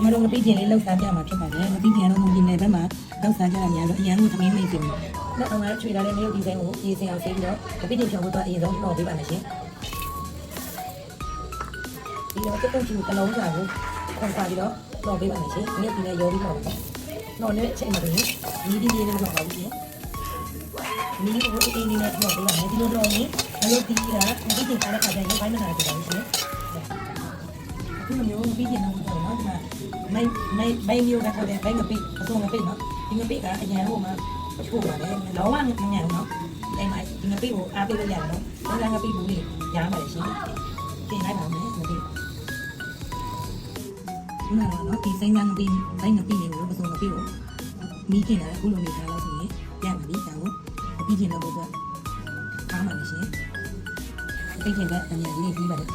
မတို့ငပိကျင်လေးလှုပ်ရှားပြမှာဖြစ်ပါတယ်ငပိကျင်တော့မုံကျင်နယ်ဘက်မှာလှုပ်ရှားကြတာများတော့အရန်ကိုသမီးမိတ်တင်နောက်အောင်ကချွေလာတဲ့မျိုးဒီဇိုင်းကိုရေးစင်အောင်ဆေးပြီးတော့ငပိကျင်ဖြောင်းဖို့တော့အရင်ဆုံးတော့ပေးပါမယ်ရှင်ဒီတော့တက်တူကလုံးစားကိုခွန်စားပြီးတော့တော့ပေးပါမယ်ရှင်ဒီနေ့ဒီနေ့ရောပြီးတော့တော့လည်းအချိန်မပြီးနီးဒီလေးလေးတော့ပါဘူးရှင်နီးကိုအင်းလေးနဲ့တော့ပေးပါမယ်ဒီလိုတော့ရင်ဘယ်လိုပြီးတာငပိကျင်ခါတဲ့ခါကျရင်ဘိုင်းမနာကြပါဘူးရှင်ဒီလိုမျိုးပြီးကျင်တော့ဒီမှာไม่မျိုးကထွက်တယ်ဘိုင်းငပိအစုံငပိနော်ဒီငပိကအရန်ဟိုမှာချို့ပါတယ်လောကငငယ်နော်အဲ့မှာဒီငပိကိုအားပေးလို့ရတယ်နော်ဒါကငပိဘူးလေးရားပါတယ်ရှင်ပြင်လိုက်ပါမယ်ငပိဒီမှာနော်ဒီစိမ့်ငပိဘိုင်းငပိလေးကိုအစုံငပိကိုမီးကျင်လာအခုလိုနေထားလို့ဆိုရင်ပြန်ပါပြီဒါကိုပြီးကျင်တော့ဘုရားအားပါမယ်ရှင်ပြီးကျင်တဲ့အမြဲလေးပြီးပါတယ်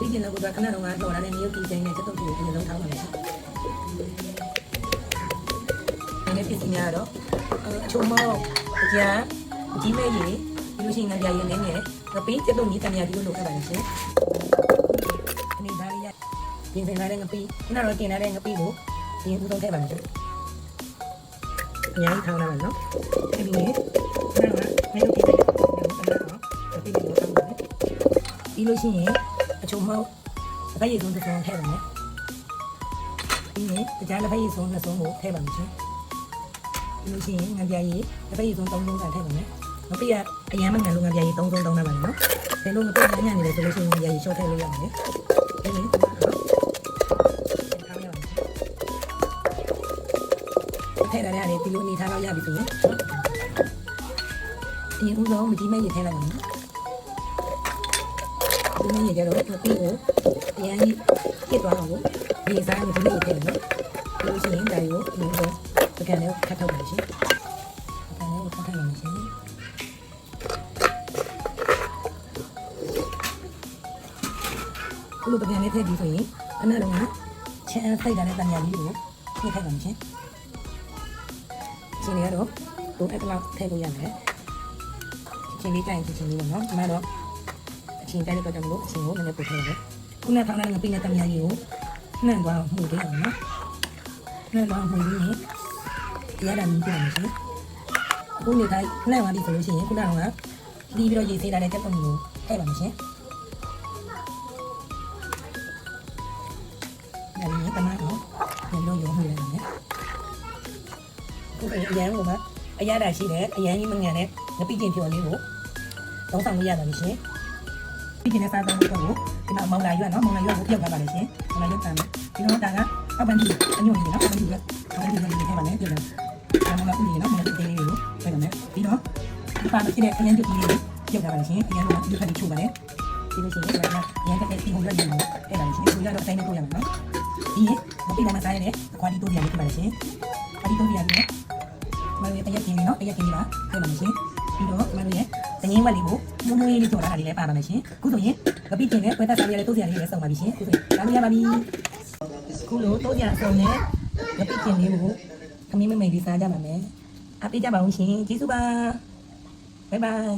ဒီကျင်တော့ကခဏတော့ငါတော်လာတဲ့မျိုးတီတိုင်းနဲ့ချက်တော့ဒီလိုလုံးထားပါမယ်။ဒီနေ့ပြည်စီများတော့အချုံမောအကြံအကြီးမဲ့ကြီးဒီလိုရှိရင်ငါပြရင်းနေငပေးချက်တော့ဒီတမယာဒီလိုလုပ်ခဲ့ပါလိမ့်ရှင်။အနေဒါလေးရပြင်ဆင်လာတဲ့ငပေးခုနတော့တင်လာတဲ့ငပေးကိုဒီဥဆုံးထည့်ပါမယ်ရှင်။အများကြီးထောင်းလာမယ်နော်။ဒီနေ့ခုနကမျိုးတီတိုင်းတော့ဒီလိုထောင်းပါမယ်။ဒီလိုရှိရင်အချုံမောအဖိုးရည်ဆုံးတစ်စုံထည့်ပါမယ်ဒီနေ့ကြားလက်ဖက်ရည်ဆုံးနှစ်စုံကိုထည့်ပါမယ်ရှင်ဒီလိုရှိရင်ငါပြားရည်လက်ဖက်ရည်ဆုံး3စုံကန်ထည့်ပါမယ်မပြည့်အရန်မငန်လို့ငါပြားရည်3စုံတောင်းထားပါမယ်နော်ဘယ်လိုမပြည့်ညံ့နေလဲဆိုလို့ရှိရင်ငါပြားရည်ရှော့ထည့်လို့ရပါတယ်ဒီနေ့ထည့်ရတယ်ဒီလိုအနေထားတော့ရပြီဆိုရင်ဒီဥဆုံးမကြီးမဲ့ရည်ထည့်လိုက်ပါမယ်ဒီနေ့ကြတော့ငပိကိုအရင်ကြီးပြစ်သွားအောင်လို့ဒီစားကိုဒီနေ့ထည့်နော်ဒီလိုရှိရင်ဒါကိုဒီလိုပကံလေးခတ်ထုတ်ပါရှင်ပကံလေးကိုခတ်ထုတ်ပါရှင်ခုလိုပကံလေးထည့်ပြီးဆိုရင်ခဏလုံးကချမ်းစိတ်တာနဲ့တန်ညာလေးကိုထည့်ပါရှင်ရှင်တွေကတော့ဒို့အဲ့လောက်ထည့်လို့ရမယ်ရှင်လေးတိုင်းရှင်လေးပေါ့နော်ဒီမှာတော့အချင်းတိုင်းတော့ကျွန်တော်တို့အချင်းကိုနည်းနည်းပို့ထည့်ရတယ်ခုနထောင်းတဲ့ငပိနဲ့တမယာကြီးကိုနှံ့သွားအောင်မှုပေးအောင်နော်နှံ့သွားအောင်မှုပြီးရင်တရားတော်မြင်ပြမယ်ရှင်အခုနေတိုင်းနှံ့သွားပြီဆိုလို့ရှိရင်ခုနကဒီပြီးတော့ရေဆေးလာတဲ့ချက်ပုံကိုထည့်ပါမယ်ရှင်ဒါလည်းတမန်တော့ဒီလိုရုံးနေတယ်အခုအရန်ကအရသာရှိတယ်အရန်ကြီးမငန်တဲ့ငပိကျင်ဖြော်လေးကိုသုံးဆောင်လို့ရပါပြီရှင်ဒီကျင်းနဲ့စားတော့တော့ဒီမှာမောင်လာရွက်နော်မောင်လာရွက်ကိုပြုတ်သွားပါလိမ့်ရှင်မောင်လာရွက်တမ်းမယ်ဒီတော့ဒါကအောက်ပန်းကြီးအညွန့်ကြီးနော်အောက်ပန်းကြီးကအောက်ပန်းကြီးကနေထည့်ပါမယ်ပြုတ်တယ်မောင်လာဦးကြီးနော်မောင်လာတင်းလေးကိုထည့်ပါမယ်ပြီးတော့ဒီပါဖြစ်တဲ့အရင်ပြုတ်ကြီးလေးပြုတ်သွားပါလိမ့်ရှင်အရင်ကဒီခါလေးချိုးပါလေဒီလိုရှိရင်ဒါကအရင်ကတည်းကဒီကိုရွက်နေတယ်ထည့်ပါလိမ့်ရှင်ဒီကတော့အတိုင်းနဲ့ပို့ရမယ်နော်ဒီမပိလာမစားရတဲ့ခွာတီတိုးပြရလေးထည့်ပါလိမ့်ရှင်ခွာတီတိုးပြရလေးမလို့တရက်ပြင်းလေးနော်တရက်ပြင်းလေးပါထည့်ပါလိမ့်ရှင်ပြီးတော့မလို့ရဲ့တငင်းဝက်လေးကိုမုံမွေးလေးကြော်လာတာလေးလည်းပါပါမယ်ရှင်ခုဆိုရင်ငပိကျင်နဲ့ပွဲသက်စားရတဲ့တိုးစရာလေးလည်းစုံပါပြီရှင်ခုဆိုရင်ဒါလည်းရပါပြီခုလိုတိုးစရာအစုံနဲ့ငပိကျင်လေးကိုခမင်းမမိန်လေးစားကြပါမယ်အားပေးကြပါဦးရှင်ကျေးဇူးပါဘိုင်ဘိုင်